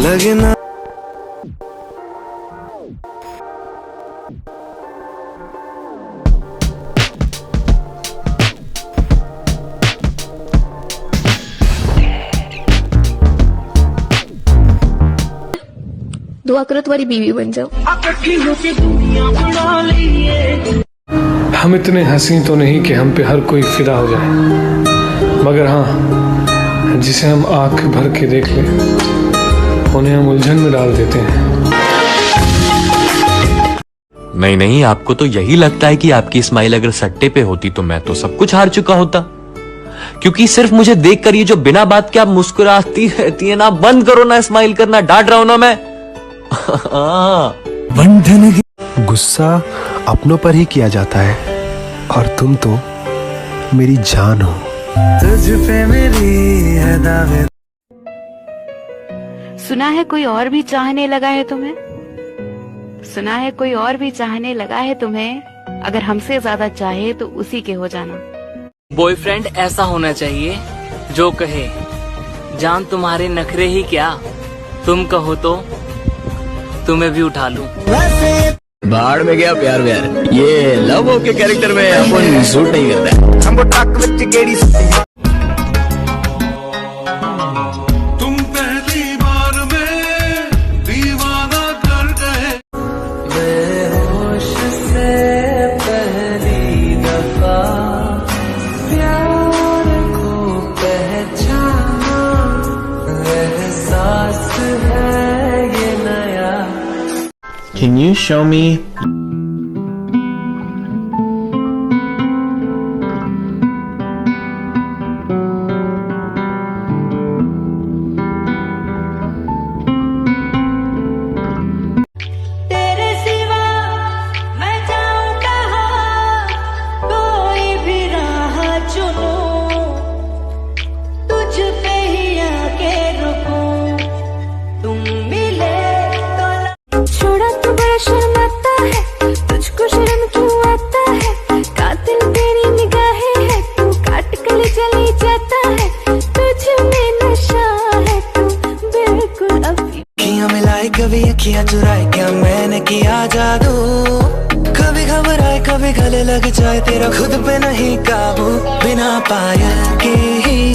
लगे ना। दुआ करो तुम्हारी बीवी बन जाओ। हम इतने हसीन तो नहीं कि हम पे हर कोई फिदा हो जाए, मगर हाँ, जिसे हम आंख भर के देख लें उन्हें हम उलझन में डाल देते हैं। नहीं नहीं, आपको तो यही लगता है कि आपकी स्माइल अगर सट्टे पे होती तो मैं तो सब कुछ हार चुका होता, क्योंकि सिर्फ मुझे देखकर ये जो बिना बात के आप मुस्कुराती रहती है ना, बंद करो ना स्माइल करना, डांट रहा हूं ना मैं। गुस्सा अपनों पर ही किया जाता है और तुम तो मेरी जान हो। तुझ पे मेरी है दावे। सुना है कोई और भी चाहने लगा है तुम्हें, सुना है कोई और भी चाहने लगा है तुम्हें, अगर हमसे ज्यादा चाहे तो उसी के हो जाना। बॉयफ्रेंड ऐसा होना चाहिए जो कहे जान तुम्हारे नखरे ही क्या, तुम कहो तो तुम्हें भी उठा लूं। बाहर में गया प्यार व्यार, ये लव के कैरेक्टर में अपन सूट नहीं करता है। तुम पहली बार में दीवाना कर गए। बेहोश से पहली दफा प्यार को पहचाना, एहसास है ये नया। Can you show me? तेरे सिवा मैं जाऊं कहाँ, कोई भी राह चुनूं, तुझ पे ही आके रुकूं, तुम मिले तो। छोड़ा तो बड़ा शर्माता है, तुझको शर्म क्यों आता है, कातिल तेरी निगाहें है, तू काट कर चली जाता है, तुझ में नशा है, तू बिल्कुल अभी। अखियां मिलाई कभी अखियां चुराए, क्या मैंने किया जादू। कभी घबराए कभी गले लग जाए, तेरा खुद पे नहीं काबू, बिना पायल के ही